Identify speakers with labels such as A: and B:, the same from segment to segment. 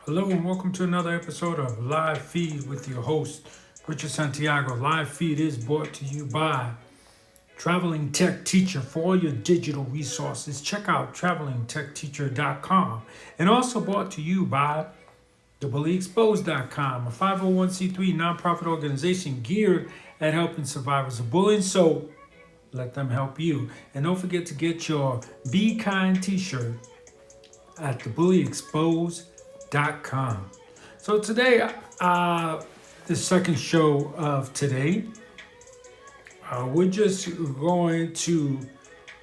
A: Hello and welcome to another episode of Live Feed with your host, Richard Santiago. Live Feed is brought to you by Traveling Tech Teacher. For all your digital resources, check out travelingtechteacher.com. And also brought to you by thebullyexposed.com, a 501c3 nonprofit organization geared at helping survivors of bullying. So let them help you. And don't forget to get your Be Kind t-shirt at thebullyexposed.com. So today, the second show of today, we're just going to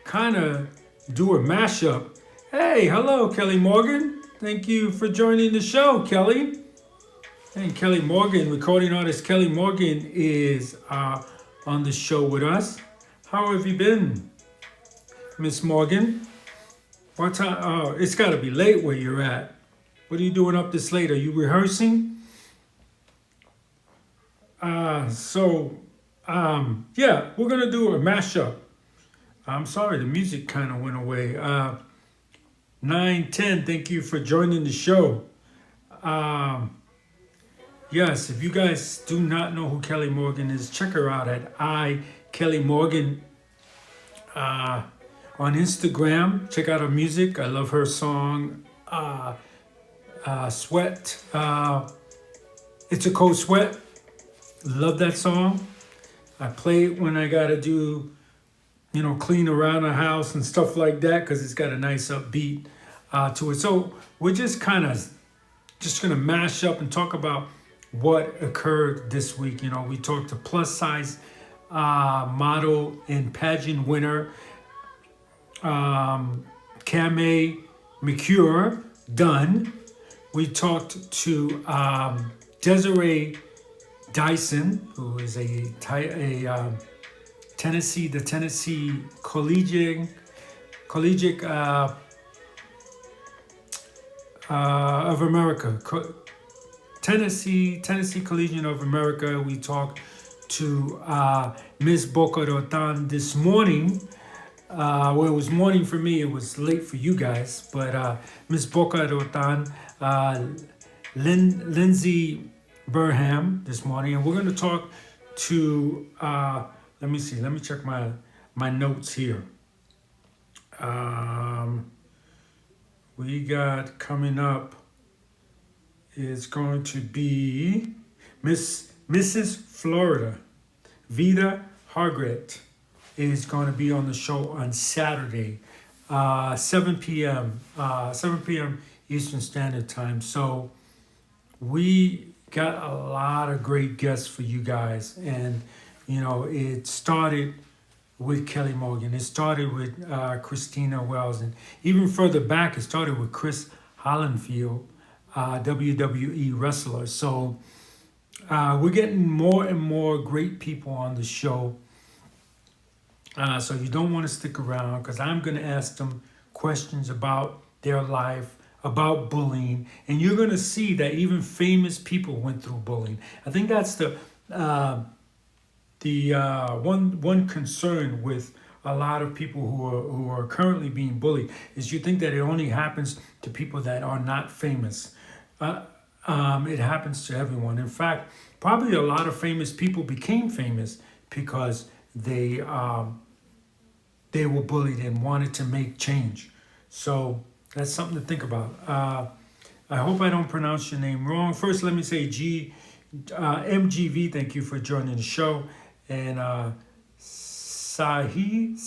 A: kind of do a mashup. Hey, hello, Kelly Morgan. Thank you for joining the show, Kelly. And Kelly Morgan, recording artist Kelly Morgan, is on the show with us. How have you been, Miss Morgan? What time? Oh, it's got to be late where you're at. What are you doing up this late? Are you rehearsing? Yeah, we're going to do a mashup. I'm sorry, the music kind of went away. 910, thank you for joining the show. Yes, if you guys do not know who Kelly Morgan is, check her out at Kelly Morgan on Instagram. Check out her music. I love her song, Sweat. It's a Cold Sweat. Love that song. I play it when I gotta do, clean around the house and stuff like that because it's got a nice upbeat to it. So we're just kind of just gonna mash up and talk about what occurred this week. We talked to plus size model and pageant winner Kame McCure Dunn. We talked to Desiree Dyson, who is the Tennessee Collegiate of America, Tennessee Collegiate of America. We talked to Miss Boca Raton this morning. Well, it was morning for me. It was late for you guys, but Miss Boca Raton, Lindsay Burham this morning, and we're going to talk to let me check my notes here. We got coming up is going to be Mrs. Florida Vida Hargret is going to be on the show on Saturday, 7 p.m. Eastern Standard Time. So we got a lot of great guests for you guys, and it started with Kelly Morgan. It started with Christina Wells, and even further back, it started with Chris Hollandfield, WWE wrestler. So we're getting more and more great people on the show. So you don't want to stick around because I'm going to ask them questions about their life, about bullying, and you're going to see that even famous people went through bullying. I think that's the one concern with a lot of people who are currently being bullied is you think that it only happens to people that are not famous. It happens to everyone. In fact, probably a lot of famous people became famous because they were bullied and wanted to make change. So that's something to think about. I hope I don't pronounce your name wrong. First, let me say MGV, thank you for joining the show. And Sahia,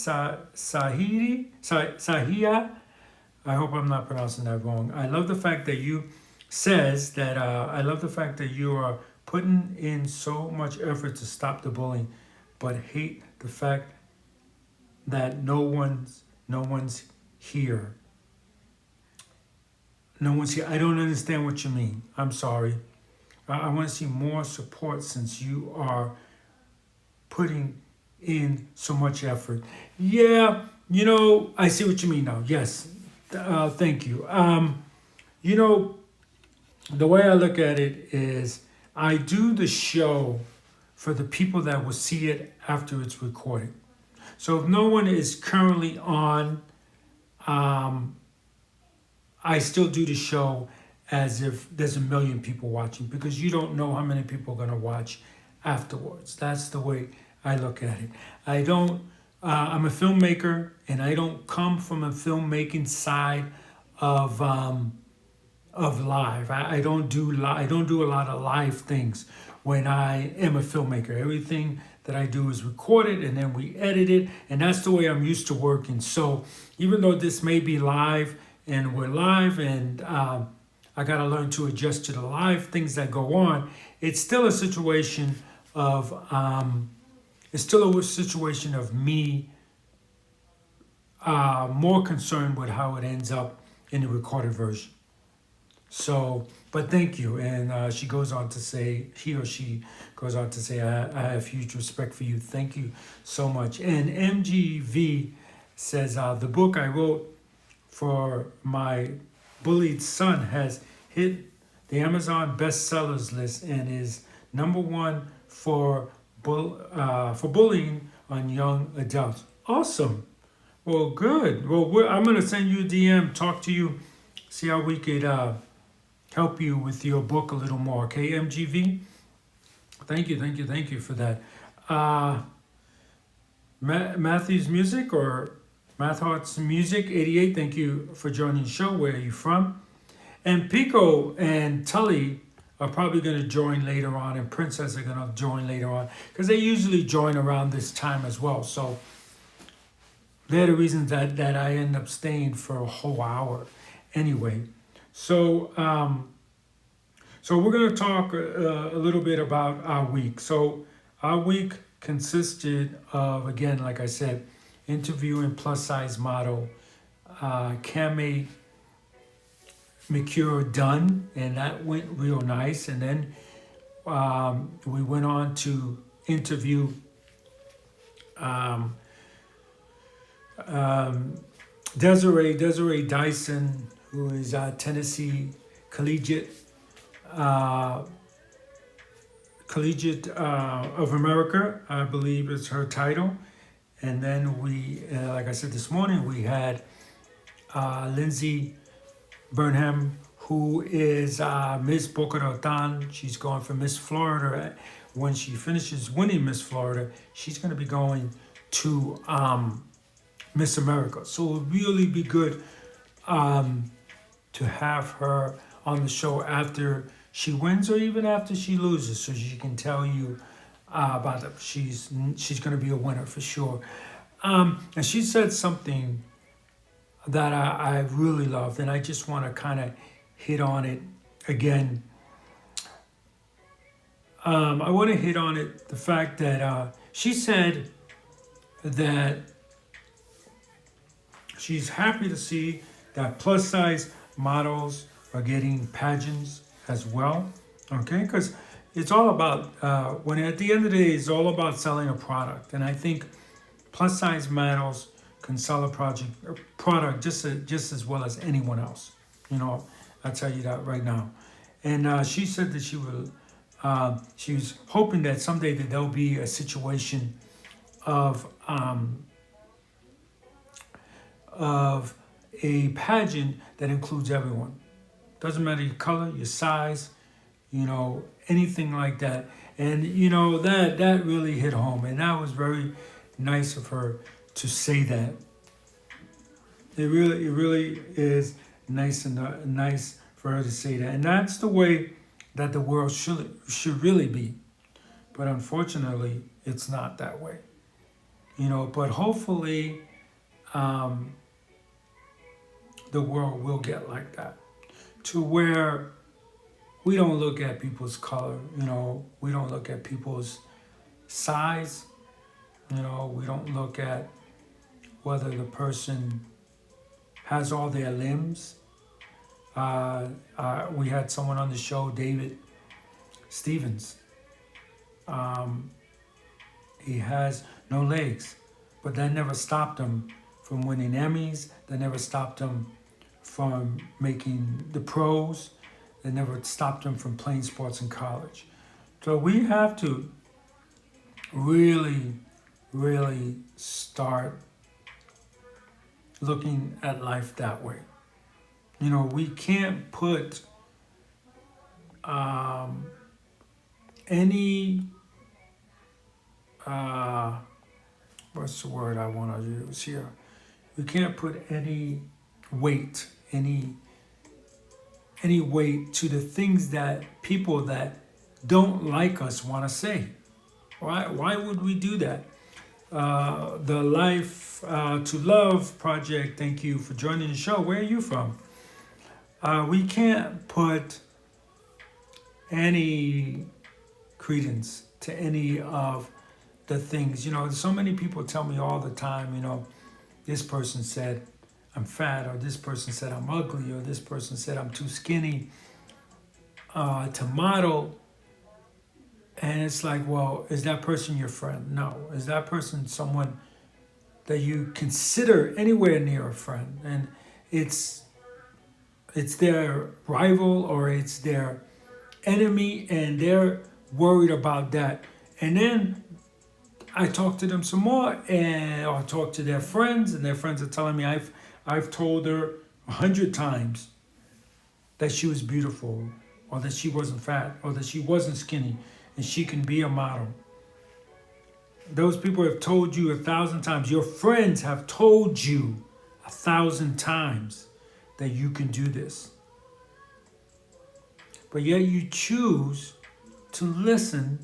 A: I hope I'm not pronouncing that wrong. I love the fact that you are putting in so much effort to stop the bullying, but hate the fact that no one's here. No one's here. I don't understand what you mean. I'm sorry. I want to see more support since you are putting in so much effort. Yeah, I see what you mean now. Yes. Thank you. The way I look at it is I do the show for the people that will see it after it's recorded. So if no one is currently on, I still do the show as if there's a million people watching, because you don't know how many people are going to watch afterwards. That's the way I look at it. I don't, I'm a filmmaker, and I don't come from a filmmaking side of, live. I don't do I don't do a lot of live things when I am a filmmaker. Everything that I do is recorded and then we edit it, and that's the way I'm used to working. So even though this may be live and we're live, and I got to learn to adjust to the live things that go on, it's still a situation of me more concerned with how it ends up in the recorded version. So, but thank you. And she goes on to say, he or she goes on to say, I have huge respect for you. Thank you so much. And MGV says, the book I wrote for my bullied son has hit the Amazon bestsellers list and is #1 for bullying on young adults. Awesome. Well, good. Well, I'm going to send you a DM, talk to you, see how we could help you with your book a little more. Okay, MGV? Thank you for that. Matthew's Music, or Mathheart's Music 88, thank you for joining the show. Where are you from? And Pico and Tully are probably going to join later on, and Princess are going to join later on, because they usually join around this time as well. So they're the reasons that I end up staying for a whole hour anyway. So so we're going to talk a little bit about our week. So our week consisted of, again, like I said, interviewing plus-size model Cami McCure Dunn, and that went real nice. And then we went on to interview Desiree Dyson, who is Tennessee Collegiate of America, I believe is her title. And then we, like I said this morning, we had Lindsay Burnham, who is Miss Boca Raton. She's going for Miss Florida. When she finishes winning Miss Florida, she's going to be going to Miss America. So it would really be good to have her on the show after she wins, or even after she loses, so she can tell you about it. She's going to be a winner for sure. And she said something that I really loved, and I just want to kind of hit on it again. I want to hit on it, the fact that she said that she's happy to see that plus size models are getting pageants as well, okay? Because it's all about, when at the end of the day, it's all about selling a product. And I think plus size models can sell a product just as well as anyone else. You know, I'll tell you that right now. And she said that she was hoping that someday that there'll be a situation of a pageant that includes everyone. Doesn't matter your color, your size, you know, anything like that. And you know, that really hit home, and that was very nice of her to say that. It really is nice for her to say that, and that's the way that the world should really be. But unfortunately, it's not that way. You know, but hopefully, the world will get like that, to where we don't look at people's color, you know, we don't look at people's size, you know, we don't look at whether the person has all their limbs. We had someone on the show, David Stevens. He has no legs, but that never stopped him from winning Emmys. That never stopped him from making the pros. That never stopped him from playing sports in college. So we have to really start looking at life that way. You know, we can't put um, any, uh, what's the word I want to use here? We can't put any weight, any weight to the things that people that don't like us want to say. Why would we do that? The Life to Love Project, thank you for joining the show. Where are you from? We can't put any credence to any of the things. So many people tell me all the time, this person said I'm fat, or this person said I'm ugly, or this person said I'm too skinny to model. And it's like, well, is that person your friend? No. Is that person someone that you consider anywhere near a friend? And it's their rival or it's their enemy, and they're worried about that. And then I talk to them some more, and I'll talk to their friends, and their friends are telling me I've told her 100 times that she was beautiful, or that she wasn't fat, or that she wasn't skinny, and she can be a model. Those people have told you 1,000 times. Your friends have told you 1,000 times that you can do this. But yet you choose to listen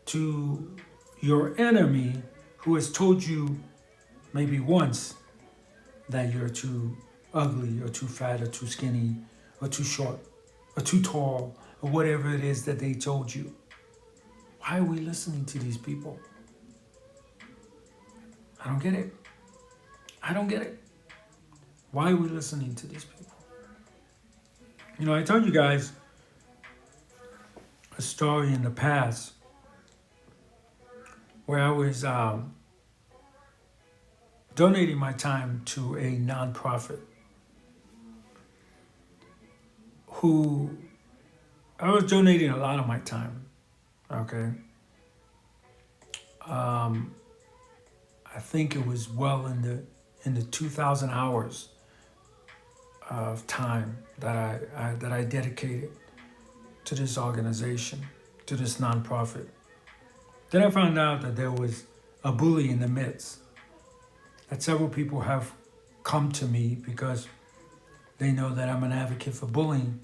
A: to your enemy, who has told you maybe once that you're too ugly, or too fat, or too skinny, or too short, or too tall, or whatever it is that they told you. Why are we listening to these people? I don't get it. I don't get it. Why are we listening to these people? I told you guys a story in the past where I was donating my time to a nonprofit who I was donating a lot of my time. Okay. I think it was well in the 2,000 hours of time that I dedicated to this organization, to this nonprofit. Then I found out that there was a bully in the midst. That several people have come to me because they know that I'm an advocate for bullying,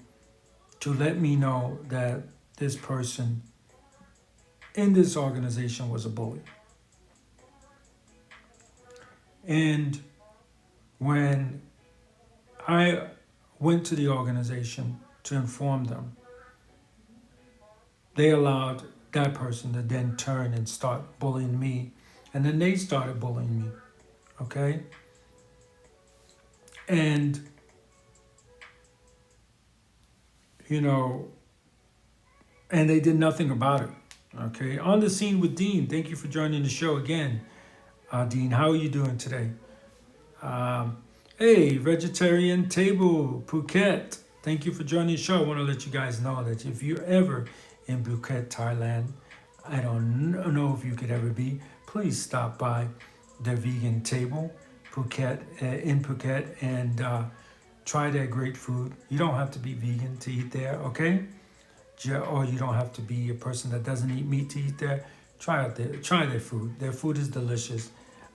A: to let me know that this person in this organization was a bully. And when I went to the organization to inform them, they allowed that person to then turn and start bullying me. And then they started bullying me. Okay? And, and they did nothing about it. Okay? On the scene with Dean. Thank you for joining the show again. Dean, how are you doing today? Hey, Vegetarian Table, Phuket. Thank you for joining the show. I want to let you guys know that if you're ever in Phuket, Thailand, I don't know if you could ever be, please stop by the Vegan Table, Phuket, in Phuket, and try their great food. You don't have to be vegan to eat there, okay? Or you don't have to be a person that doesn't eat meat to eat there. Try their food. Their food is delicious.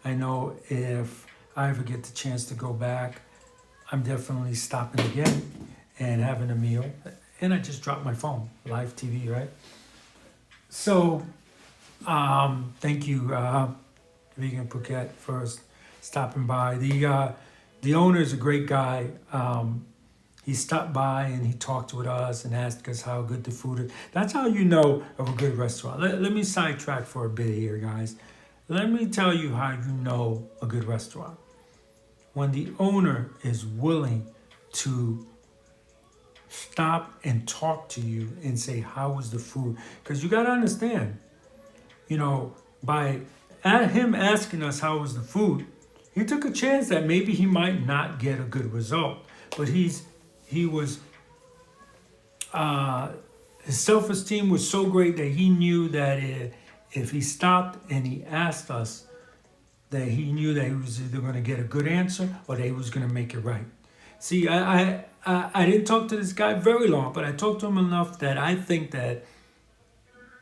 A: I know if I ever get the chance to go back, I'm definitely stopping again and having a meal. And I just dropped my phone, live TV, right? So, thank you, Vegan Phuket, for stopping by. The owner is a great guy. He stopped by and he talked with us and asked us how good the food is. That's how you know of a good restaurant. Let me sidetrack for a bit here, guys. Let me tell you how you know a good restaurant. When the owner is willing to stop and talk to you and say, how was the food? Because you got to understand, by him asking us how was the food, he took a chance that maybe he might not get a good result. But his self-esteem was so great that he knew that if he stopped and he asked us, that he knew that he was either going to get a good answer or that he was going to make it right. See, I didn't talk to this guy very long, but I talked to him enough that I think that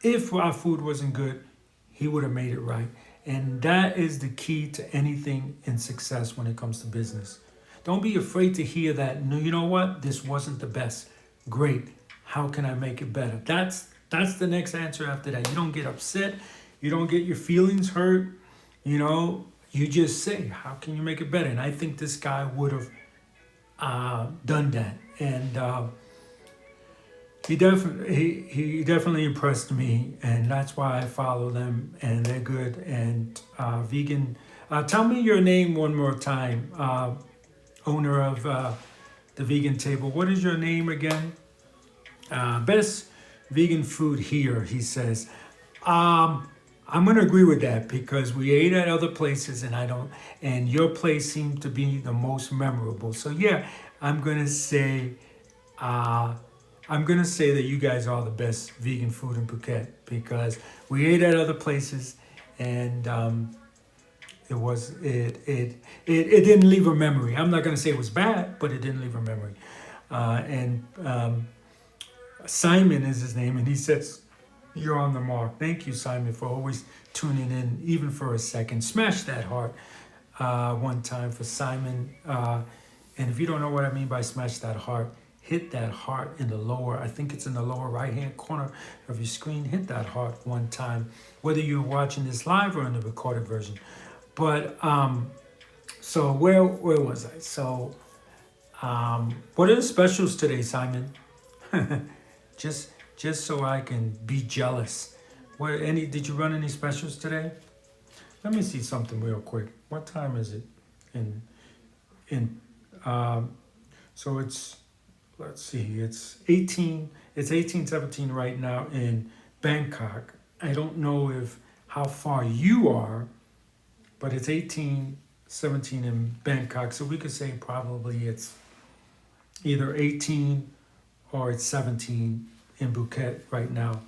A: if our food wasn't good, he would have made it right. And that is the key to anything in success when it comes to business. Don't be afraid to hear that. No, you know what? This wasn't the best. Great. How can I make it better? That's the next answer after that. You don't get upset. You don't get your feelings hurt. You know, you just say, how can you make it better? And I think this guy would have done that. And he definitely impressed me, and that's why I follow them, and they're good and vegan. Tell me your name one more time, owner of the vegan table. What is your name again? Best vegan food here, he says. I'm gonna agree with that because we ate at other places, and I don't. And your place seemed to be the most memorable. So yeah, I'm gonna say. I'm gonna say that you guys are the best vegan food in Phuket because we ate at other places, and it didn't leave a memory. I'm not gonna say it was bad, but it didn't leave a memory. And Simon is his name, and he says, "You're on the mark." Thank you, Simon, for always tuning in, even for a second. Smash that heart one time for Simon. And if you don't know what I mean by smash that heart, hit that heart in the lower, I think it's in the lower right-hand corner of your screen. Hit that heart one time, whether you're watching this live or in the recorded version. But, so where was I? So, what are the specials today, Simon? just so I can be jealous. Did you run any specials today? Let me see something real quick. What time is it? So it's, let's see, it's 18:17 right now in Bangkok. I don't know how far you are, but it's 18:17 in Bangkok. So we could say probably it's either 18 or it's 17 in Phuket right now.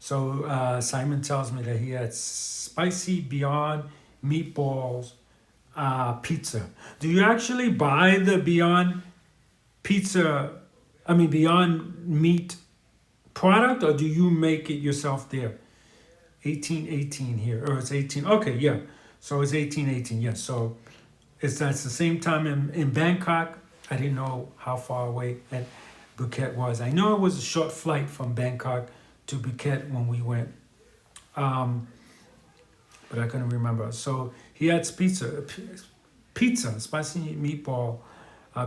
A: Simon tells me that he had spicy Beyond meatballs pizza. Do you actually buy the Beyond Beyond Meat product, or do you make it yourself there? 18:18 here, or it's 18. Okay, yeah. So it's 18:18. Yes. So that's the same time in Bangkok. I didn't know how far away that Phuket was. I know it was a short flight from Bangkok to Phuket when we went, but I couldn't remember. So he had pizza, spicy meatball,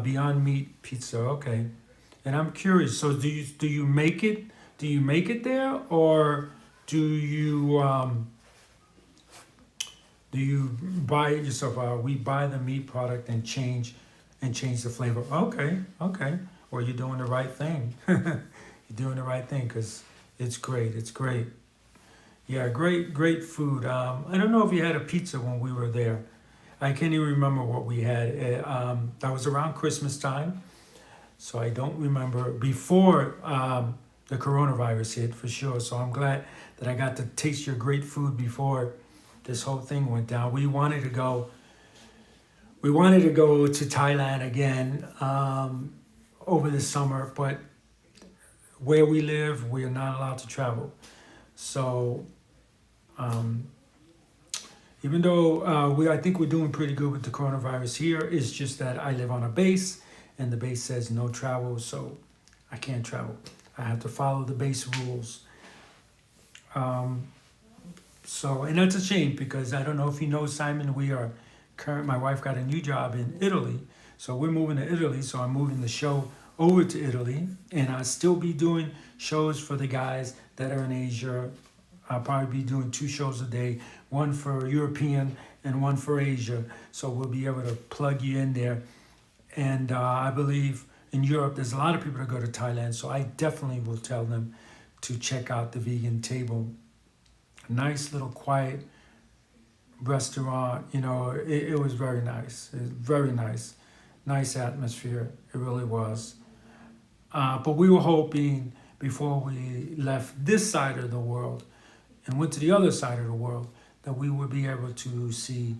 A: Beyond Meat pizza. Okay, and I'm curious. So do you make it? Do you make it there, or do you buy it yourself? We buy the meat product and change the flavor. Okay. Well, you're doing the right thing. You're doing the right thing because it's great. It's great. Yeah, great food. I don't know if you had a pizza when we were there. I can't even remember what we had. That was around Christmas time, so I don't remember before the coronavirus hit for sure. So I'm glad that I got to taste your great food before this whole thing went down. We wanted to go to Thailand again over the summer, but where we live, we are not allowed to travel. So even though I think we're doing pretty good with the coronavirus here, it's just that I live on a base, and the base says no travel, so I can't travel. I have to follow the base rules. And that's a shame because I don't know if you know, Simon, my wife got a new job in Italy, so we're moving to Italy, so I'm moving the show over to Italy, and I'll still be doing shows for the guys that are in Asia. I'll probably be doing 2 shows a day, one for European and one for Asia. So we'll be able to plug you in there. And I believe in Europe, there's a lot of people that go to Thailand. So I definitely will tell them to check out the Vegan Table. A nice little quiet restaurant. It was very nice. It was very nice. Nice atmosphere. It really was. But we were hoping before we left this side of the world and went to the other side of the world that we would be able to see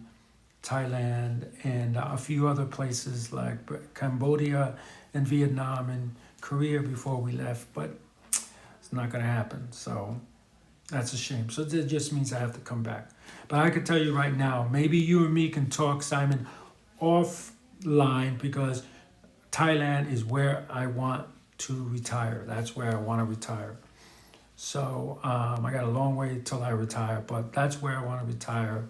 A: Thailand, and a few other places like Cambodia and Vietnam and Korea before we left, but it's not going to happen. So that's a shame. So that just means I have to come back. But I can tell you right now, maybe you and me can talk, Simon, offline, because Thailand is where I want to retire. That's where I want to retire. So I got a long way till I retire, but that's where I want to retire.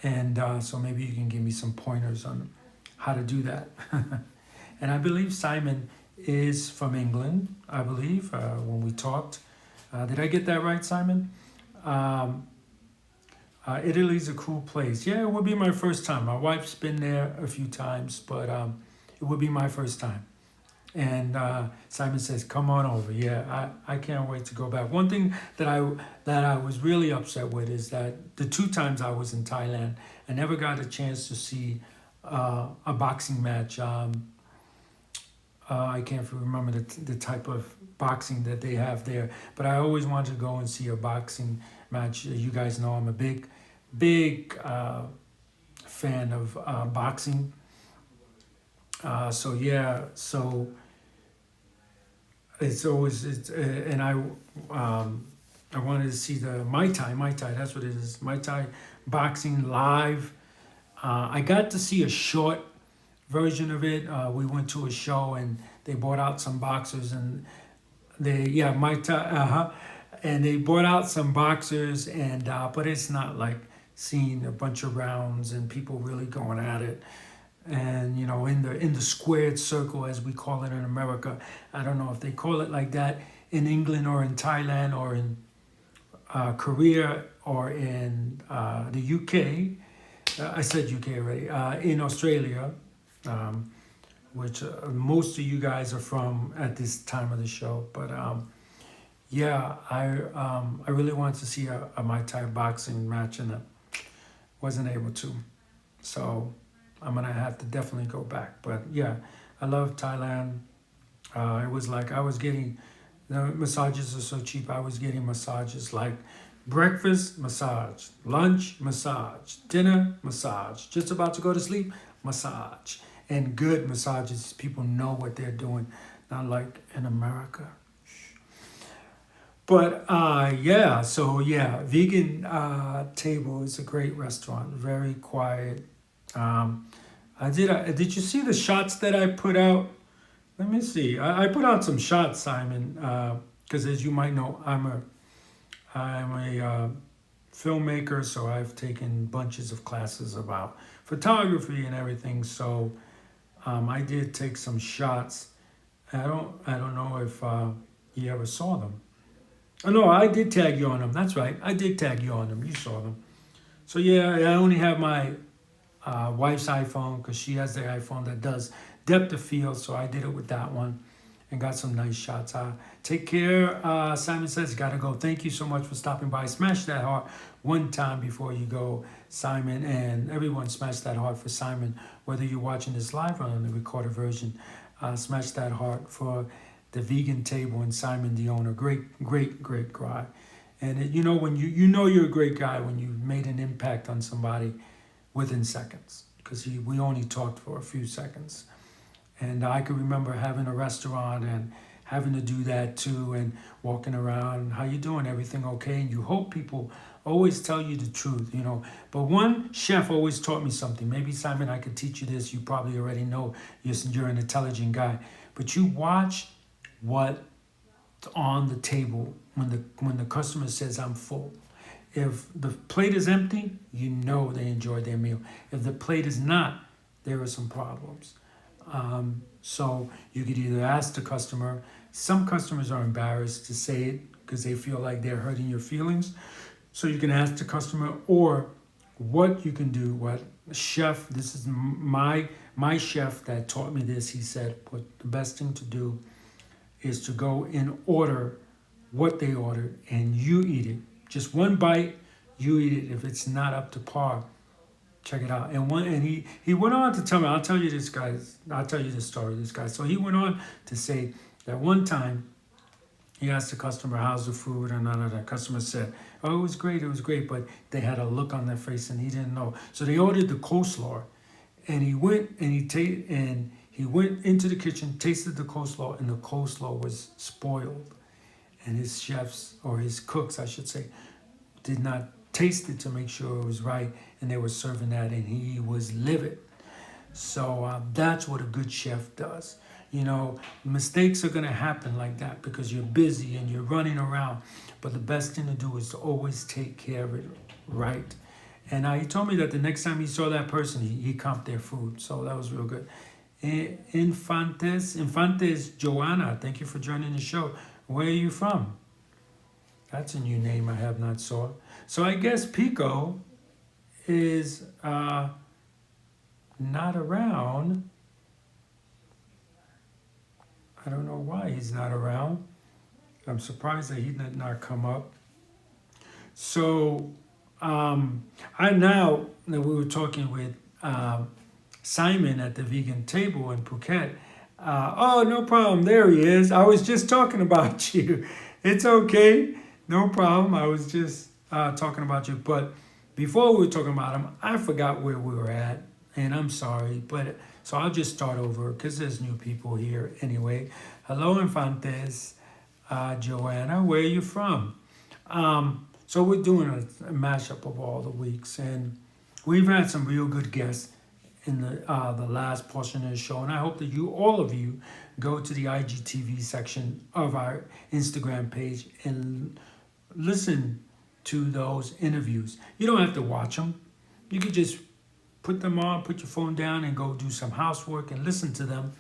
A: And so maybe you can give me some pointers on how to do that. And I believe Simon is from England, I believe, when we talked. Did I get that right, Simon? Italy's a cool place. Yeah, it would be my first time. My wife's been there a few times, but it would be my first time. And Simon says, "Come on over." Yeah, I can't wait to go back. One thing that I was really upset with is that the 2 times I was in Thailand, I never got a chance to see a boxing match. I can't remember the type of boxing that they have there, but I always wanted to go and see a boxing match. You guys know I'm a big fan of boxing. So yeah, so and I wanted to see the Muay Thai, that's what it is, Muay Thai boxing live. I got to see a short version of it. We went to a show and they brought out some boxers and Muay Thai, and they brought out some boxers, and but it's not like seeing a bunch of rounds and people really going at it. And in the squared circle, as we call it in America. I don't know if they call it like that in England or in Thailand or in Korea or in the UK. I said UK already. In Australia, which most of you guys are from at this time of the show. But I really wanted to see a Muay Thai boxing match, and I wasn't able to. So I'm gonna have to definitely go back. But yeah, I love Thailand. It was like I was getting, the massages are so cheap. I was getting massages like breakfast massage, lunch massage, dinner massage, just about to go to sleep massage, and good massages. People know what they're doing, not like in America. But Vegan Table is a great restaurant, very quiet. Did you see the shots that I put out? Let me see. I put out some shots, Simon, because as you might know, I'm a filmmaker, so I've taken bunches of classes about photography and everything. So I did take some shots. I don't know if you ever saw them. Oh no, I did tag you on them. That's right, I did tag you on them. You saw them. So yeah, I only have my wife's iPhone because she has the iPhone that does depth of field. So I did it with that one and got some nice shots. Take care. Simon says, gotta go. Thank you so much for stopping by. Smash that heart one time before you go, Simon. And everyone smash that heart for Simon, whether you're watching this live or on the recorded version. Smash that heart for the Vegan Table and Simon, the owner. Great guy. And when you know you're a great guy when you've made an impact on somebody within seconds, because we only talked for a few seconds. And I can remember having a restaurant and having to do that too, and walking around, how you doing, everything okay? And you hope people always tell you the truth, But one chef always taught me something. Maybe, Simon, I could teach you this. You probably already know. You're an intelligent guy. But you watch what's on the table when the customer says, "I'm full." If the plate is empty, you know they enjoyed their meal. If the plate is not, there are some problems. So you could either ask the customer. Some customers are embarrassed to say it because they feel like they're hurting your feelings. So you can ask the customer, or what you can do, what chef, this is my chef that taught me this. He said, the best thing to do is to go and order what they ordered and you eat it. Just one bite, you eat it. If it's not up to par, check it out. And he went on to tell me, I'll tell you this story, this guy. So he went on to say that one time He asked the customer, how's the food? And none of that. Customer said, oh, it was great. But they had a look on their face and he didn't know. So they ordered the coleslaw. And he went and he went into the kitchen, tasted the coleslaw, and the coleslaw was spoiled. And his chefs, or his cooks, I should say, did not taste it to make sure it was right. And they were serving that, and he was livid. So that's what a good chef does. You know, mistakes are going to happen like that because you're busy and you're running around. But the best thing to do is to always take care of it right. And he told me that the next time he saw that person, he comped their food. So that was real good. Infantes Joanna, thank you for joining the show. Where are you from? That's a new name I have not saw. So I guess Pico is not around. I don't know why he's not around. I'm surprised that he did not come up. So I now that we were talking with Simon at the vegan table in Phuket. Oh, no problem. There he is. I was just talking about you. It's okay. No problem. I was just talking about you. But before we were talking about him, I forgot where we were at. And I'm sorry. But so I'll just start over because there's new people here anyway. Hello, Infantes. Joanna, where are you from? So we're doing a mashup of all the weeks. And we've had some real good guests in the last portion of the show, and I hope that all of you go to the IGTV section of our Instagram page and listen to those interviews. You don't have to watch them. You can just put them on, put your phone down, and go do some housework and listen to them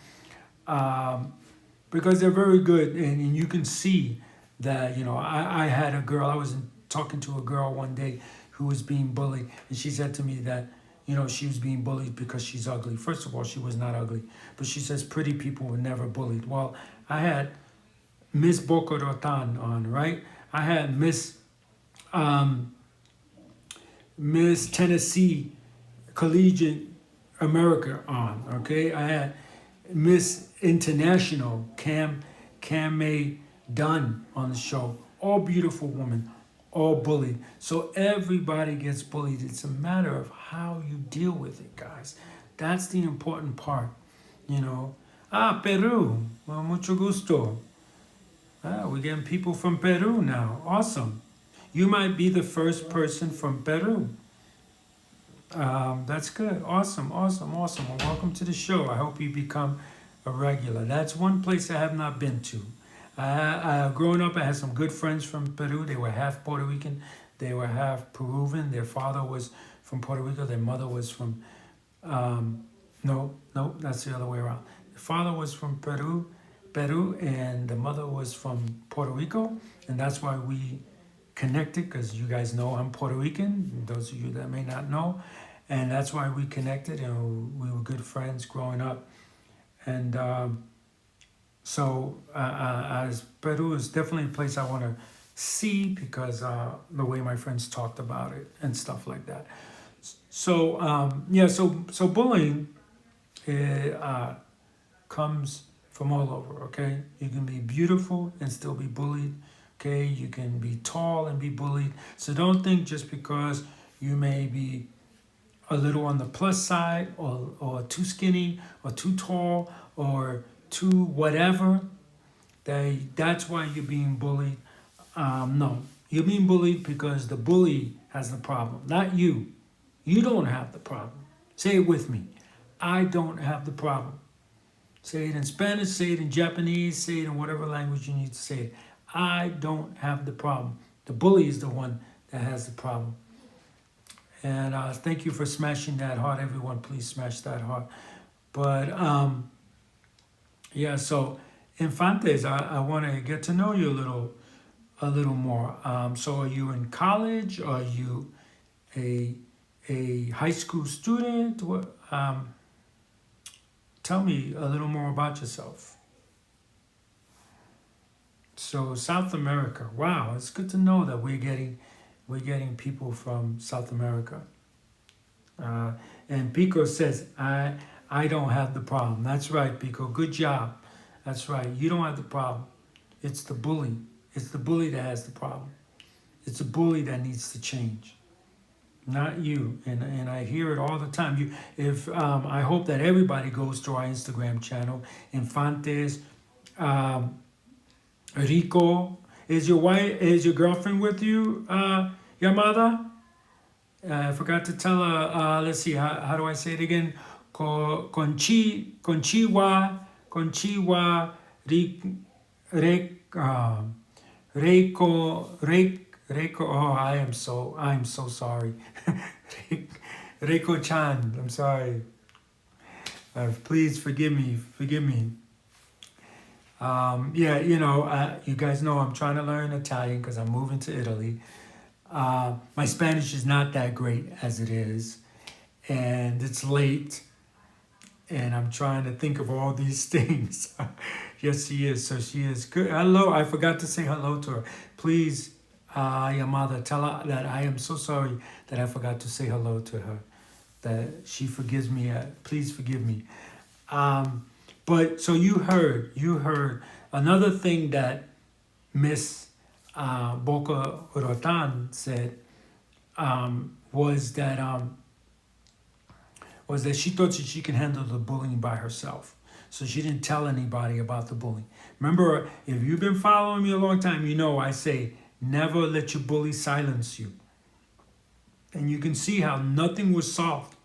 A: because they're very good, and you can see that, you know, I had a girl, I was talking to a girl one day who was being bullied, and she said to me that, you know, she was being bullied because she's ugly. First of all, she was not ugly. But she says pretty people were never bullied. Well, I had Miss Boca Raton on, right? I had Miss Tennessee Collegiate America on, okay? I had Miss International May Dunn on the show. All beautiful women, all bullied. So everybody gets bullied. It's a matter of how you deal with it, guys. That's the important part, you know. Peru. Well, mucho gusto. We're getting people from Peru now. Awesome. You might be the first person from Peru. That's good. Awesome. Well, welcome to the show. I hope you become a regular. That's one place I have not been to. Growing up, I had some good friends from Peru. They were half Puerto Rican. They were half Peruvian. Their father was from Puerto Rico. Their mother was from, no, that's the other way around. The father was from Peru, and the mother was from Puerto Rico. And that's why we connected, because you guys know I'm Puerto Rican, those of you that may not know. And that's why we connected, and we were good friends growing up. And So as Peru is definitely a place I want to see because the way my friends talked about it and stuff like that. So so bullying comes from all over. Okay, you can be beautiful and still be bullied. Okay, you can be tall and be bullied. So don't think just because you may be a little on the plus side or too skinny or too tall or too whatever, that's why you're being bullied. No, you're being bullied because the bully has the problem, not you. You don't have the problem. Say it with me. I don't have the problem. Say it in Spanish, say it in Japanese, say it in whatever language you need to say it. I don't have the problem. The bully is the one that has the problem. And thank you for smashing that heart, everyone. Please smash that heart. But so Infantes, I want to get to know you a little more. So are you in college? Are you a high school student? What? Tell me a little more about yourself. So South America. Wow, it's good to know that we're getting people from South America. And Pico says, I don't have the problem. That's right, Pico. Good job. That's right. You don't have the problem. It's the bully. It's the bully that has the problem. It's the bully that needs to change, not you. And I hear it all the time. I hope that everybody goes to our Instagram channel, Infantes. Um, Rico, is your girlfriend with you, Yamada? I forgot to tell her. Let's see. How do I say it again? Conchiwa, Re, Reiko. Oh, I'm so sorry. Reiko Chan. I'm sorry. Please forgive me. Forgive me. Yeah, you guys know I'm trying to learn Italian because I'm moving to Italy. My Spanish is not that great as it is, and it's late, and I'm trying to think of all these things. Yes, she is. So she is good. Hello, I forgot to say hello to her. Please, your mother, tell her that I am so sorry that I forgot to say hello to her. That she forgives me. Please forgive me. But so you heard another thing that Miss Boca Rotan said was that she thought that she can handle the bullying by herself. So she didn't tell anybody about the bullying. Remember, if you've been following me a long time, you know I say never let your bully silence you. And you can see how nothing was solved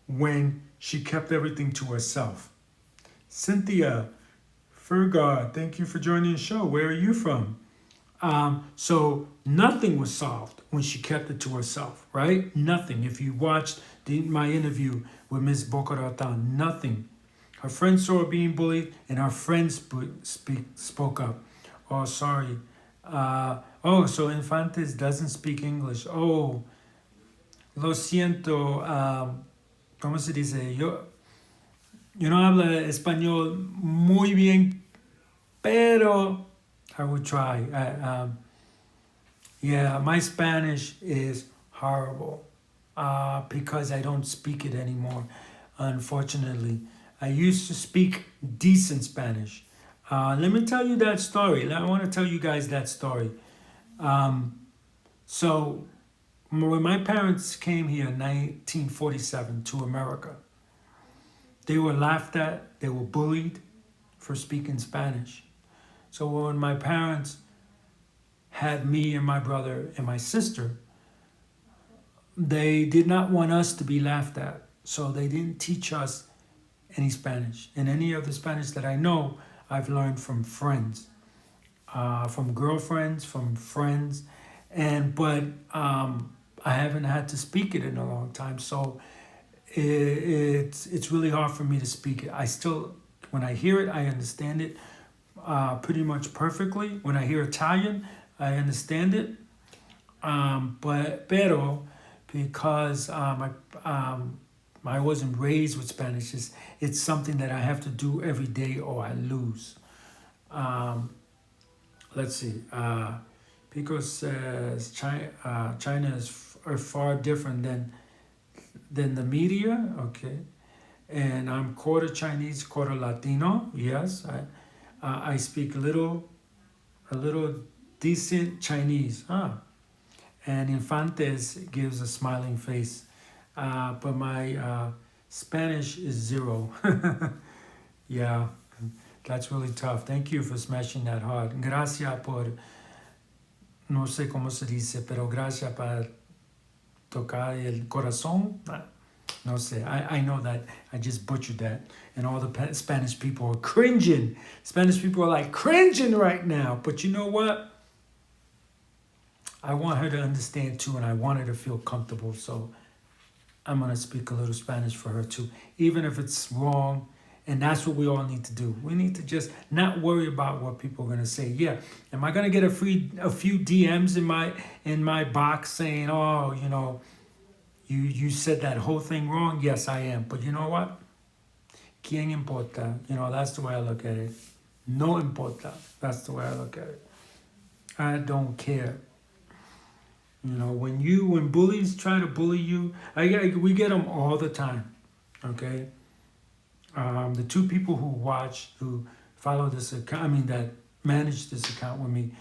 A: when she kept everything to herself. Cynthia Fergard, thank you for joining the show. Where are you from? So nothing was solved when she kept it to herself, right? Nothing. If you watched my interview with Ms. Bocaratan, nothing. Her friends saw her being bullied, and her friends spoke up. Oh, sorry. So Infantes doesn't speak English. Oh, lo siento. ¿Cómo se dice? Yo no hablo español muy bien, pero I would try. Yeah, my Spanish is horrible because I don't speak it anymore, unfortunately. I used to speak decent Spanish. Let me tell you that story. I want to tell you guys that story. So, when my parents came here in 1947 to America, they were laughed at, they were bullied for speaking Spanish. So when my parents had me and my brother and my sister, they did not want us to be laughed at. So they didn't teach us any Spanish. And any of the Spanish that I know, I've learned from friends, from girlfriends, from friends. But I haven't had to speak it in a long time. So it's really hard for me to speak it. I still, when I hear it, I understand it pretty much perfectly. When I hear Italian, I understand it. Pero because I wasn't raised with Spanish, it's something that I have to do every day or I lose. Let's see. Pico says China is far different than the media. Okay. And I'm quarter Chinese, quarter Latino. Yes, I speak a little decent Chinese. And Infantes gives a smiling face. But my Spanish is 0. Yeah, that's really tough. Thank you for smashing that heart. Gracias por, no sé cómo se dice, pero gracias por tocar el corazón. No sé. I know that I just butchered that. And all the Spanish people are cringing. Spanish people are like cringing right now. But you know what? I want her to understand too, and I want her to feel comfortable. So I'm going to speak a little Spanish for her too, even if it's wrong. And that's what we all need to do. We need to just not worry about what people are going to say. Yeah, am I going to get a few DMs in my box saying, oh, you said that whole thing wrong? Yes, I am. But you know what? ¿Quién importa? That's the way I look at it. No importa. That's the way I look at it. I don't care. When bullies try to bully you, we get them all the time. Okay. The 2 people who follow this account, that manage this account with me,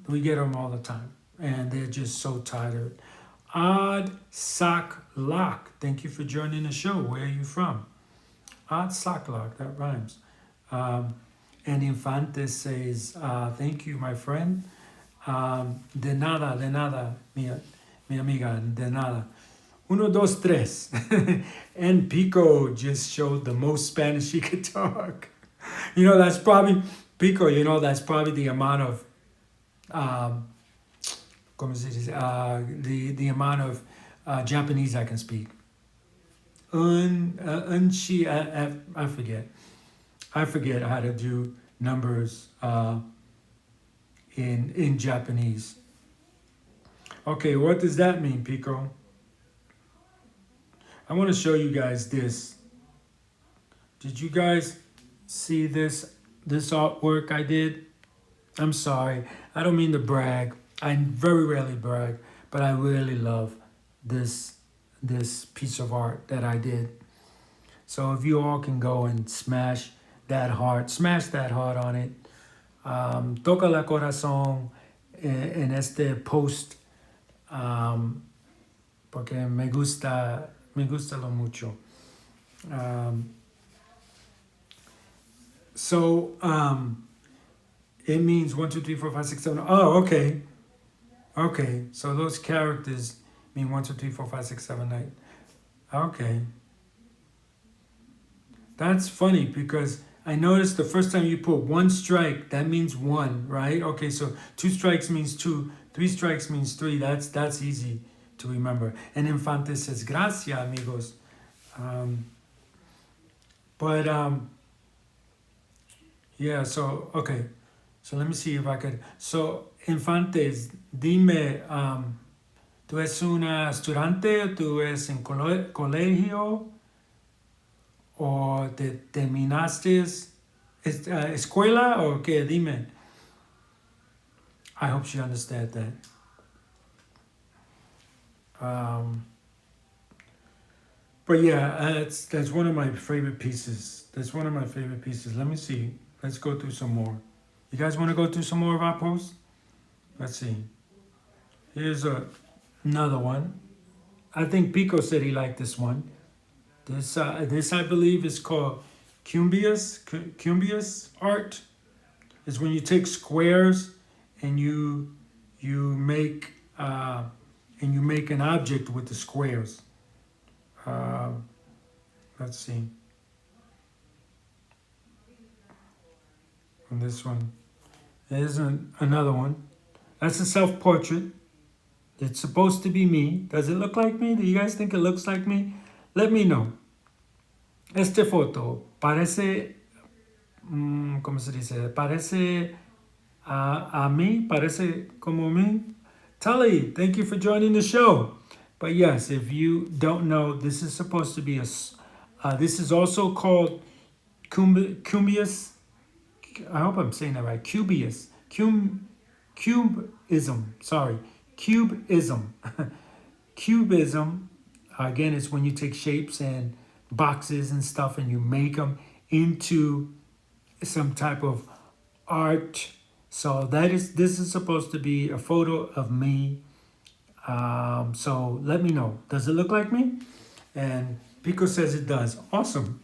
A: We get them all the time, and they're just so tired. Odd Sock Lock. Thank you for joining the show. Where are you from? Odd Sock Lock. That rhymes. Um, and Infante says, thank you, my friend. De nada, mi amiga, de nada. Uno, dos, tres. And Pico just showed the most Spanish he could talk. That's probably, Pico, that's probably the amount of, um, como se dice, the amount of Japanese I can speak. I forget. I forget how to do numbers in Japanese. Okay, what does that mean, Pico? I want to show you guys this. Did you guys see this artwork I did? I'm sorry. I don't mean to brag. I very rarely brag, but I really love this piece of art that I did. So if you all can go and smash that heart on it. Toca la corazón en este post porque me gusta lo mucho. It means 1, 2, 3, 4, 5, 6, 7. Oh, okay. Okay, so those characters mean 1, 2, 3, 4, 5, 6, 7, 8. Okay. That's funny because I noticed the first time you put one strike, that means one, right? Okay, so 2 strikes means 2, 3 strikes means 3. That's easy to remember. And Infante says, gracias, amigos. Yeah, so, okay. So let me see if I could. So, Infantes, dime, ¿tú eres una estudiante? ¿Tú eres en colegio? ¿O te terminaste escuela? ¿O qué? Dime. I hope she understands that. But yeah, that's one of my favorite pieces. Let me see. Let's go through some more. You guys want to go through some more of our posts? Let's see. Here's another one. I think Pico said he liked this one. This I believe is called Cumbius art. Is when you take squares and you make an object with the squares. Let's see. And this one. There's another one. That's a self-portrait. It's supposed to be me. Does it look like me? Do you guys think it looks like me? Let me know. Esta foto parece, ¿cómo se dice? Parece a mí. Parece como mí. Tully, thank you for joining the show. But yes, if you don't know, this is supposed to be this is also called Cumbius. I hope I'm saying that right. Cubism. Sorry. Cubism. Cubism, again, is when you take shapes and boxes and stuff and you make them into some type of art. So this is supposed to be a photo of me. So let me know. Does it look like me? And Pico says it does. Awesome.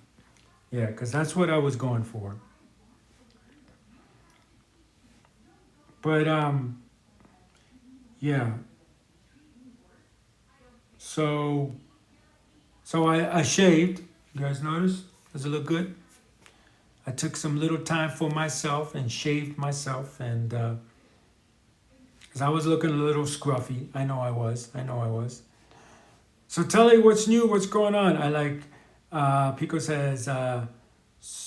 A: Yeah, because that's what I was going for. But yeah. So I shaved. You guys notice? Does it look good? I took some little time for myself and shaved myself, and because I was looking a little scruffy. I know I was. So tell me what's new, what's going on. I like Pico says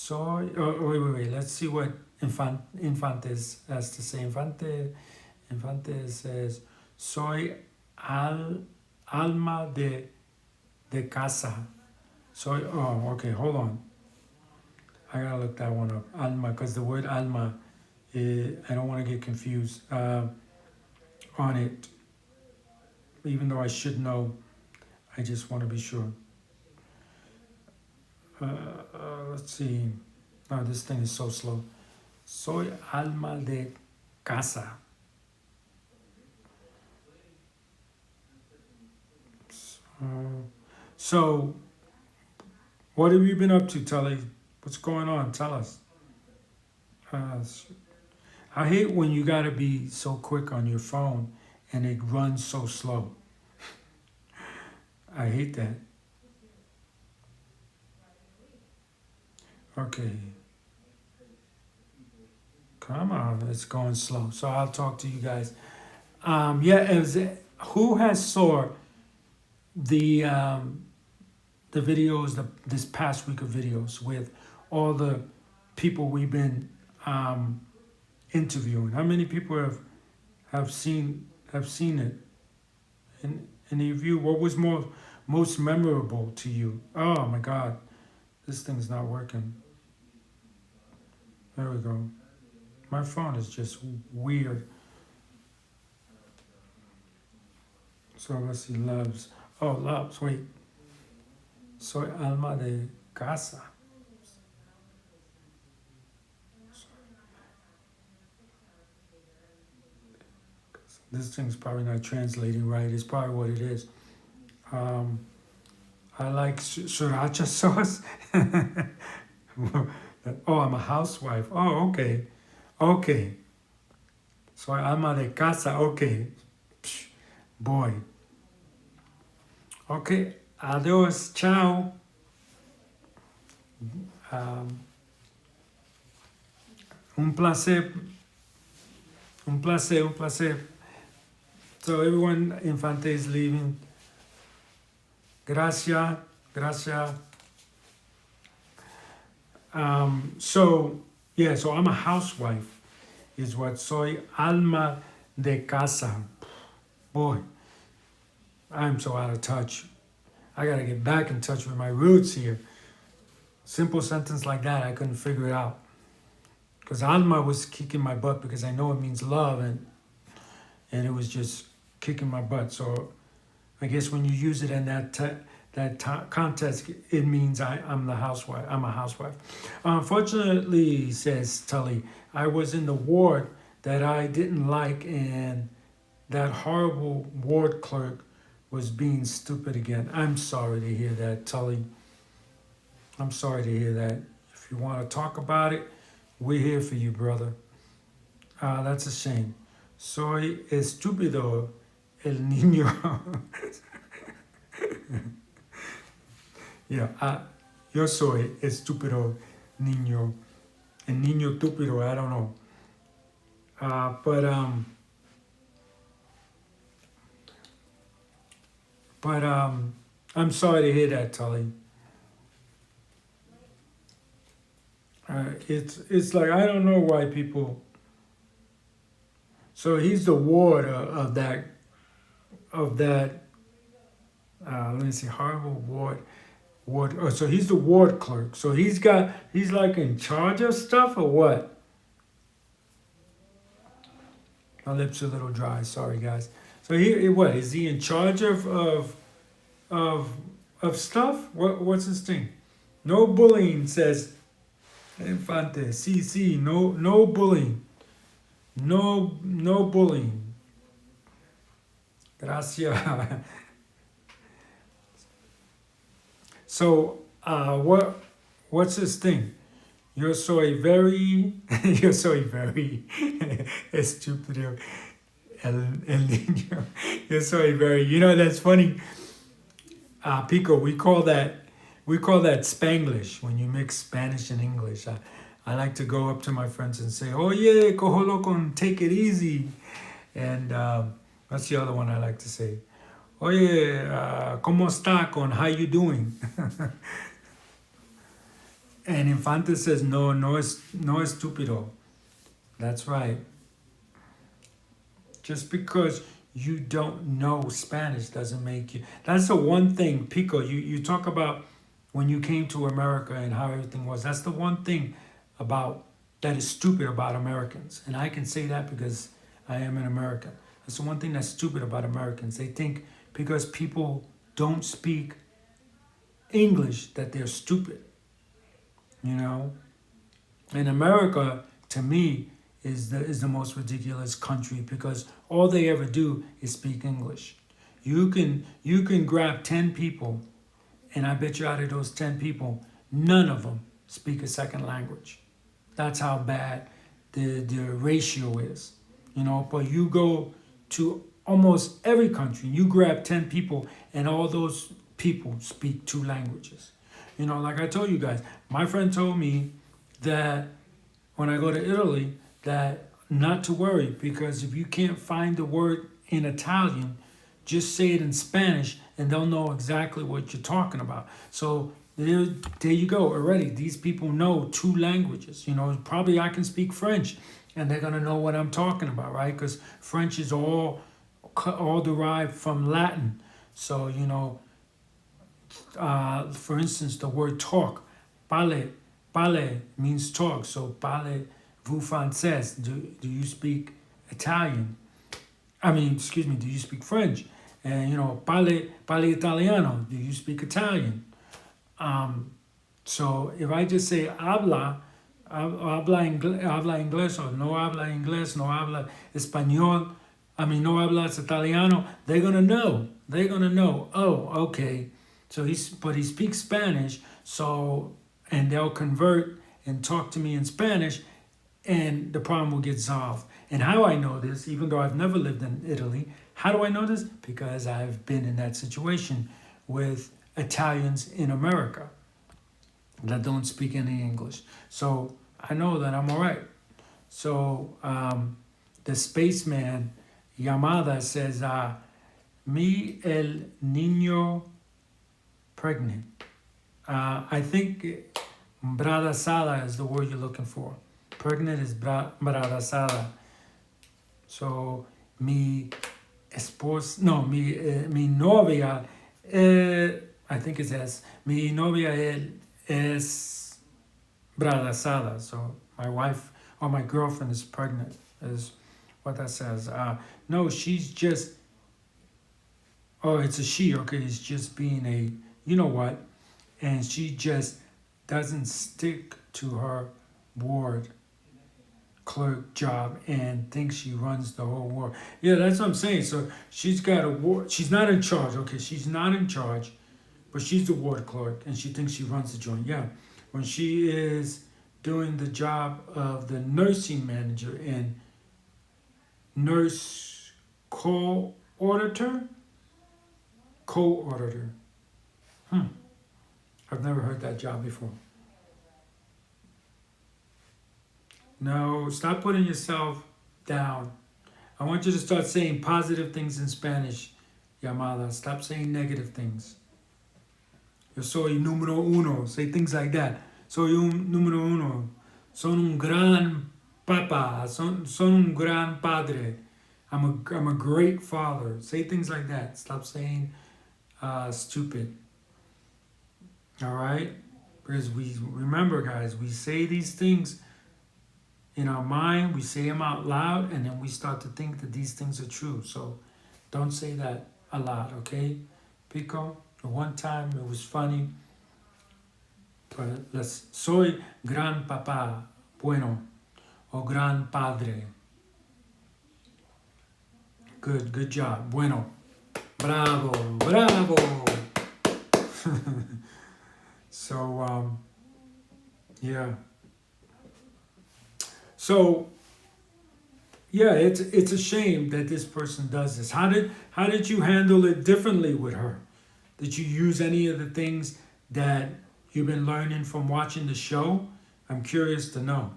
A: wait. Let's see what Infantes has to say. Infante says soy alma de casa. Soy okay, hold on. I gotta look that one up. Alma, because the word alma, I don't want to get confused on it. Even though I should know, I just want to be sure. Let's see. Oh, this thing is so slow. Soy alma de casa. Uh, so, what have you been up to, Tully? What's going on? Tell us. I hate when you gotta be so quick on your phone and it runs so slow. I hate that. Okay, come on, it's going slow. So I'll talk to you guys. Yeah, who has saw the um, the videos this past week of videos with all the people we've been um, interviewing? How many people have seen it? And any of you, what was most memorable to you? Oh my God, this thing's not working. There we go. My phone is just weird. So let's see, loves. Oh, loves. Wait. Soy alma de casa. This thing's probably not translating right. It's probably what it is. Um, I like sriracha sauce. Oh, I'm a housewife. Oh, okay. Okay. Soy alma de casa. Okay. Psh, boy. Okay. Adios. Ciao. Um, un placer. Un placer. Un placer. So everyone, Infante is leaving. Gracias. Gracias. So I'm a housewife, is what soy alma de casa. Boy, I'm so out of touch. I gotta get back in touch with my roots here. Simple sentence like that, I couldn't figure it out. Because alma was kicking my butt because I know it means love, and it was just kicking my butt. So I guess when you use it in that context, it means I'm the housewife. I'm a housewife. Unfortunately, says Tully, I was in the ward that I didn't like, and that horrible ward clerk was being stupid again. I'm sorry to hear that, Tully. I'm sorry to hear that. If you want to talk about it, we're here for you, brother. That's a shame. Soy estúpido el niño. Yeah, yo soy estúpido niño. El niño estúpido, I don't know. But I'm sorry to hear that, Tully. It's like I don't know why people. So he's the ward of that. Let me see, horrible ward. Oh, so he's the ward clerk. So he's like in charge of stuff or what? My lips are a little dry. Sorry, guys. So what is he in charge of of stuff? What's his thing? No bullying, says Infante. Sí, no bullying. No bullying. Gracias. So what's his thing? Yo soy very yo soy very estúpido el niño. Yo soy very, that's funny. Pico, we call that Spanglish when you mix Spanish and English. I like to go up to my friends and say, "Oh yeah, cojo loco, and take it easy." And that's the other one I like to say. Oye, ¿cómo está con how you doing? And Infante says, no estúpido. That's right. Just because you don't know Spanish doesn't make you. That's the one thing, Pico, you talk about when you came to America and how everything was. That's the one thing that is stupid about Americans. And I can say that because I am an American. That's the one thing that's stupid about Americans. They think because people don't speak English that they're stupid. And America, to me, is the most ridiculous country because all they ever do is speak English. You can grab 10 people, and I bet you out of those 10 people, none of them speak a second language. That's how bad the ratio is. But you go to almost every country, you grab 10 people, and all those people speak two languages. Like I told you guys, my friend told me that when I go to Italy, that not to worry, because if you can't find the word in Italian, just say it in Spanish and they'll know exactly what you're talking about. So there you go already. These people know two languages. Probably I can speak French and they're going to know what I'm talking about, right? Because French is all derived from Latin. So, for instance, the word talk, parler means talk. So parlez-vous français? Do you speak Italian? Excuse me, do you speak French? And, parle italiano, do you speak Italian? So if I just say habla inglés, or no habla inglés, no habla español, no hablas italiano, they're gonna know. They're gonna know. Oh, okay. So he speaks Spanish, and they'll convert and talk to me in Spanish, and the problem will get solved. And how I know this, even though I've never lived in Italy, how do I know this? Because I've been in that situation with Italians in America that don't speak any English. So I know that I'm all right. So the spaceman Yamada says, mi el niño pregnant. I think bradasada is the word you're looking for. Pregnant is bradasada. So mi novia, I think it says, mi novia es bradasada. So my wife or my girlfriend is pregnant, is what that says. No, she's just, it's a she, okay, it's just being a, you know what, and she just doesn't stick to her ward clerk job and thinks she runs the whole world. Yeah, that's what I'm saying. So she's got a ward. She's not in charge. Okay, she's not in charge, but she's the ward clerk and she thinks she runs the joint. Yeah, when she is doing the job of the nursing manager and nurse co-auditor. I've never heard that job before. No, stop putting yourself down. I want you to start saying positive things in Spanish, Yamada. Stop saying negative things. Yo soy número uno. Say things like that. Soy un número uno. Son un gran papa. Son un gran padre. I'm a great father. Say things like that. Stop saying stupid. All right? Because we remember, guys, we say these things in our mind, we say them out loud, and then we start to think that these things are true. So don't say that a lot, okay? Pico, one time it was funny, but soy gran papá, bueno, o gran padre. Good job, bueno, bravo. So, yeah. So, yeah, it's a shame that this person does this. How did you handle it differently with her? Did you use any of the things that you've been learning from watching the show? I'm curious to know.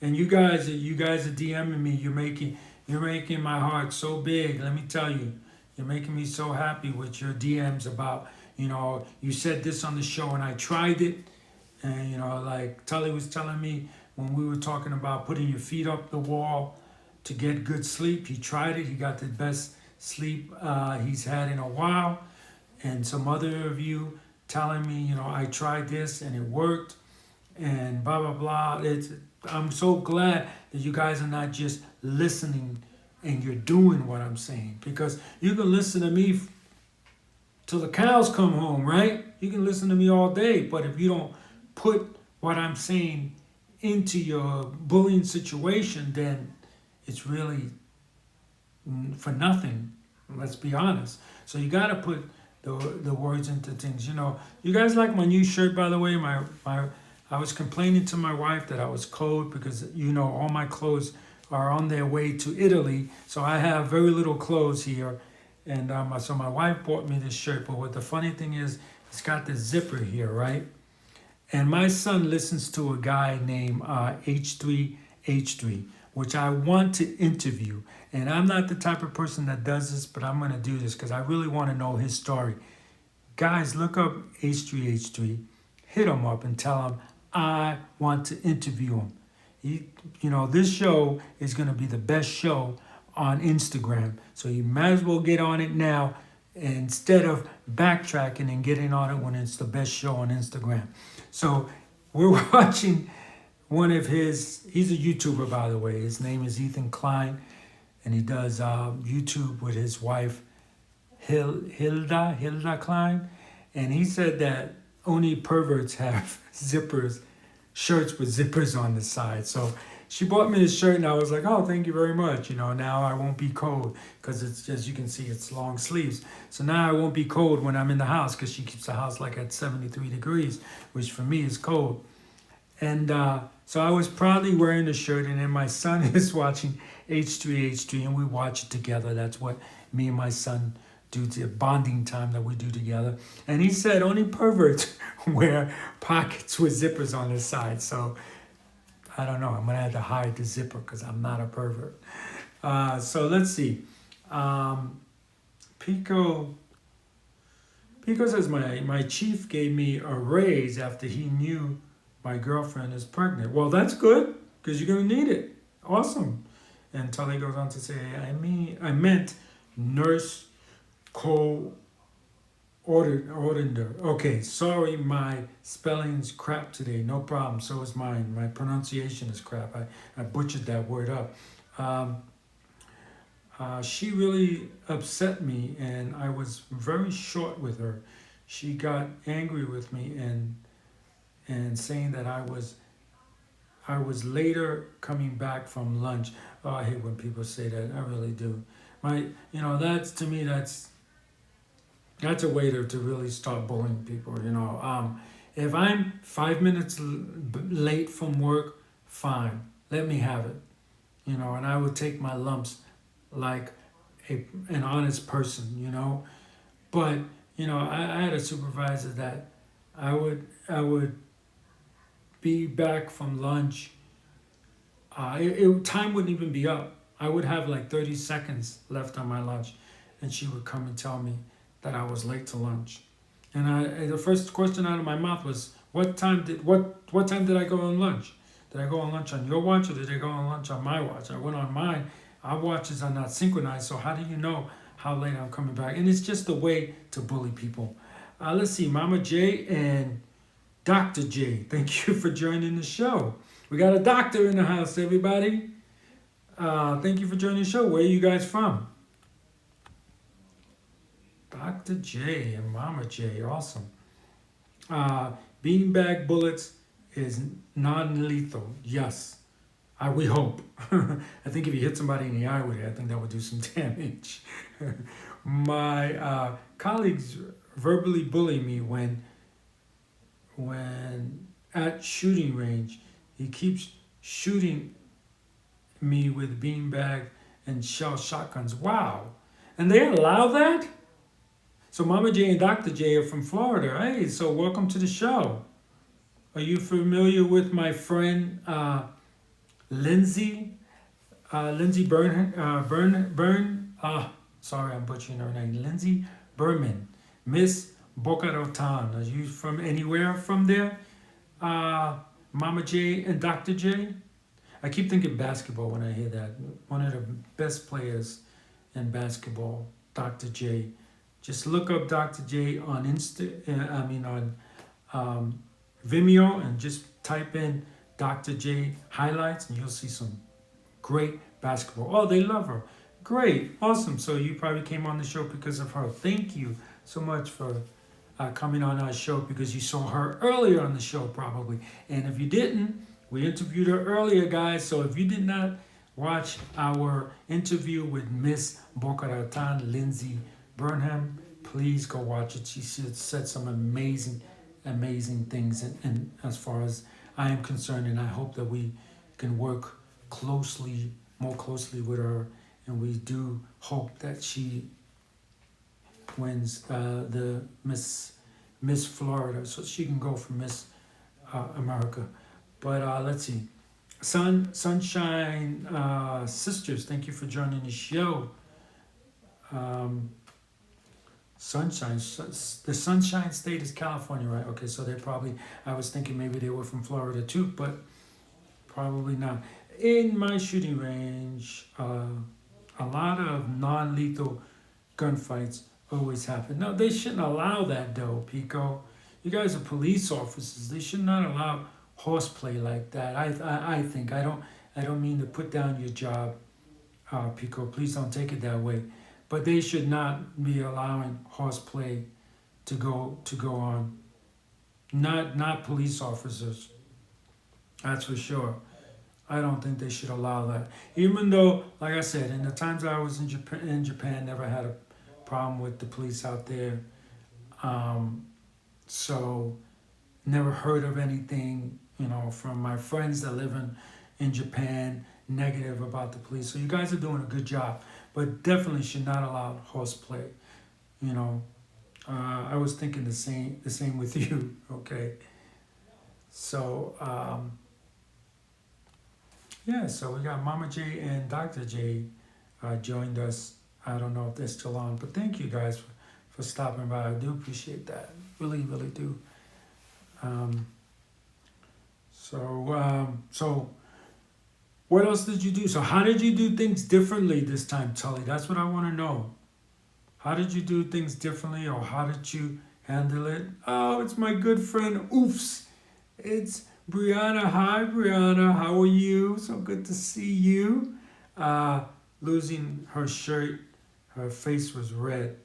A: And you guys are DMing me. You're making my heart so big. Let me tell you, you're making me so happy with your DMs about, you said this on the show and I tried it. And, like Tully was telling me when we were talking about putting your feet up the wall to get good sleep. He tried it. He got the best sleep he's had in a while. And some other of you telling me, I tried this and it worked and blah, blah, blah. I'm so glad that you guys are not just listening and you're doing what I'm saying. Because you can listen to me till the cows come home, right? You can listen to me all day, but if you don't put what I'm saying into your bullying situation, then it's really for nothing. Let's be honest. So you got to put the words into things. You guys like my new shirt, by the way. My I was complaining to my wife that I was cold because all my clothes are on their way to Italy, so I have very little clothes here. And so my wife bought me this shirt. But what the funny thing is, it's got this zipper here, right? And my son listens to a guy named H3H3, which I want to interview. And I'm not the type of person that does this, but I'm going to do this because I really want to know his story. Guys, look up H3H3, hit him up and tell him I want to interview him. This show is going to be the best show on Instagram. So you might as well get on it now instead of backtracking and getting on it when it's the best show on Instagram. So we're watching one of he's a YouTuber, by the way. His name is Ethan Klein, and he does YouTube with his wife, Hilda Klein. And he said that only perverts have shirts with zippers on the side. So she bought me this shirt, and I was like, oh, thank you very much. Now I won't be cold because it's, as you can see, it's long sleeves. So now I won't be cold when I'm in the house because she keeps the house like at 73 degrees, which for me is cold. And so I was proudly wearing the shirt, and then my son is watching H3H3, and we watch it together. That's what me and my son do, to bonding time that we do together. And he said only perverts wear pockets with zippers on the side. So I don't know. I'm going to have to hide the zipper because I'm not a pervert. So let's see. Pico says, my chief gave me a raise after he knew my girlfriend is pregnant. Well, that's good because you're going to need it. Awesome. And Tully goes on to say, I meant nurse co-ordinator. Okay, sorry, my spelling's crap today. No problem. So is mine. My pronunciation is crap. I butchered that word up. She really upset me, and I was very short with her. She got angry with me and saying that I was later coming back from lunch. Oh, I hate when people say that. I really do. That's, to me, that's a way to really start bullying people. If I'm 5 minutes late from work, fine, let me have it. And I would take my lumps like an honest person. But I had a supervisor that I would be back from lunch. Time wouldn't even be up. I would have like 30 seconds left on my lunch, and she would come and tell me that I was late to lunch. And the first question out of my mouth was, what time did I go on lunch? Did I go on lunch on your watch, or did I go on lunch on my watch? I went on mine. Our watches are not synchronized, so how do you know how late I'm coming back? And it's just a way to bully people. Let's see, Mama J and Dr. J, thank you for joining the show. We got a doctor in the house, everybody. Thank you for joining the show. Where are you guys from? Dr. J and Mama J, awesome. Beanbag bullets is non-lethal. Yes, we hope. I think if you hit somebody in the eye with it, I think that would do some damage. My colleagues verbally bully me when at shooting range. He keeps shooting me with beanbag and shell shotguns. Wow. And they allow that? So Mama J and Dr. J are from Florida. Hey, so welcome to the show. Are you familiar with my friend Lindsay? Lindsay sorry, I'm butchering her name. Lindsay Berman, Miss Boca Raton. Are you from anywhere from there? Mama J and Dr. J? I keep thinking basketball when I hear that. One of the best players in basketball, Dr. J. Just look up Dr. J on Vimeo, and just type in Dr. J highlights, and you'll see some great basketball. Oh, they love her. Great, awesome. So you probably came on the show because of her. Thank you so much for coming on our show, because you saw her earlier on the show probably. And if you didn't, we interviewed her earlier, guys. So if you did not watch our interview with Miss Boca Raton, Lindsay Burnham. Please go watch it. She said some amazing things. And as far as I am concerned, and I hope that we can work more closely with her. And we do hope that she wins the Miss Florida, so she can go for Miss America. But let's see. Sunshine Sisters, thank you for joining the show. The Sunshine State is California, right? Okay, so they probably, I was thinking maybe they were from Florida too, but probably not. In my shooting range, a lot of non-lethal gunfights always happen. No, they shouldn't allow that though, Pico. You guys are police officers. They should not allow horseplay like that. I think I don't mean to put down your job, Pico. Please don't take it that way. But they should not be allowing horseplay to go on. Not police officers. That's for sure. I don't think they should allow that. Even though, like I said, in the times I was in Japan, never had a problem with the police out there. So never heard of anything, from my friends that live in Japan, negative about the police. So you guys are doing a good job, but definitely should not allow horseplay. I was thinking the same with you. Okay. So yeah, so we got Mama J and Dr. J joined us. I don't know if they're still on, but thank you guys for stopping by. I do appreciate that. Really, really do. So what else did you do? So how did you do things differently this time, Tully? That's what I want to know. How did you do things differently, or how did you handle it? Oh, it's my good friend, Oofs. It's Brianna. Hi, Brianna. How are you? So good to see you. Losing her shirt. Her face was red.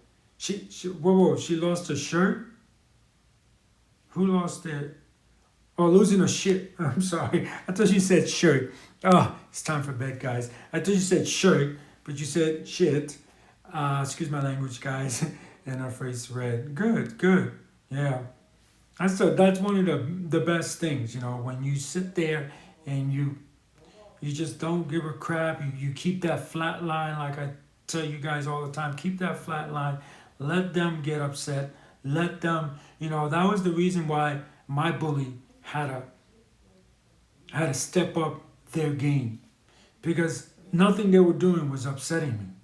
A: Whoa, she lost her shirt? Who lost it? Oh, losing her shit. I'm sorry. I thought you said shirt. Oh, it's time for bed, guys. I thought you said shirt, but you said shit. Excuse my language, guys. And her face red. Good. Yeah. That's one of the best things, when you sit there and you just don't give a crap. You keep that flat line, like I tell you guys all the time. Keep that flat line. Let them get upset. Let them, that was the reason why my bully had to step up their game, because nothing they were doing was upsetting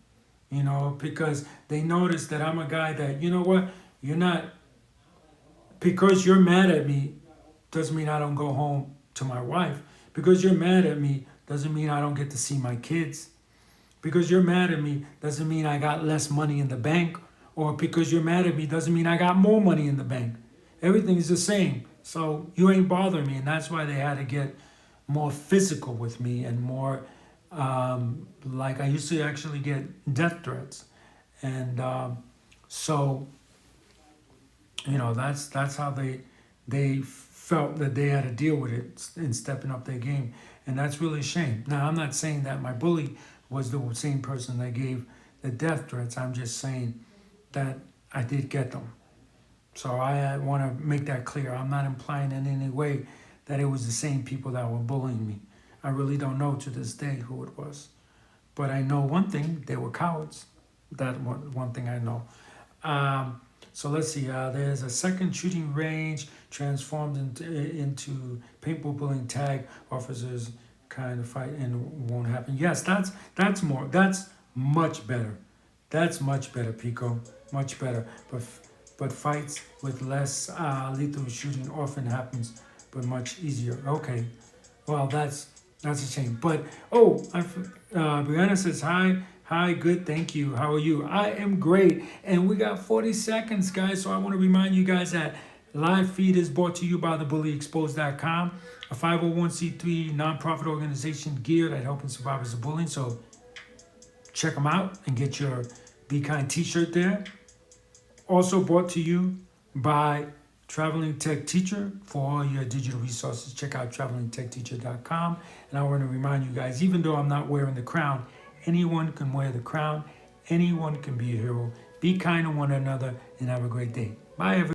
A: me, because they noticed that I'm a guy that, you're not, because you're mad at me doesn't mean I don't go home to my wife. Because you're mad at me doesn't mean I don't get to see my kids. Because you're mad at me doesn't mean I got less money in the bank. Or because you're mad at me doesn't mean I got more money in the bank. Everything is the same. So you ain't bothering me. And that's why they had to get more physical with me and more, like I used to actually get death threats. And so, that's how they felt that they had to deal with it in stepping up their game. And that's really a shame. Now, I'm not saying that my bully was the same person that gave the death threats. I'm just saying that I did get them. So I want to make that clear. I'm not implying in any way that it was the same people that were bullying me. I really don't know to this day who it was. But I know one thing, they were cowards. That one thing I know. So let's see, there's a second shooting range transformed into paintball bullying tag. Officers kind of fight and won't happen. Yes, that's much better. That's much better, Pico. Much better. But fights with less lethal shooting often happens, but much easier. Okay, well that's a shame. But Brianna says hi, good, thank you. How are you? I am great, and we got 40 seconds, guys. So I want to remind you guys that live feed is brought to you by thebullyexposed.com, a 501c3 nonprofit organization geared at helping survivors of bullying. So check them out and get your Be Kind t-shirt there. Also brought to you by Traveling Tech Teacher. For all your digital resources, check out travelingtechteacher.com. And I want to remind you guys, even though I'm not wearing the crown, anyone can wear the crown. Anyone can be a hero. Be kind to one another and have a great day. Bye, everyone.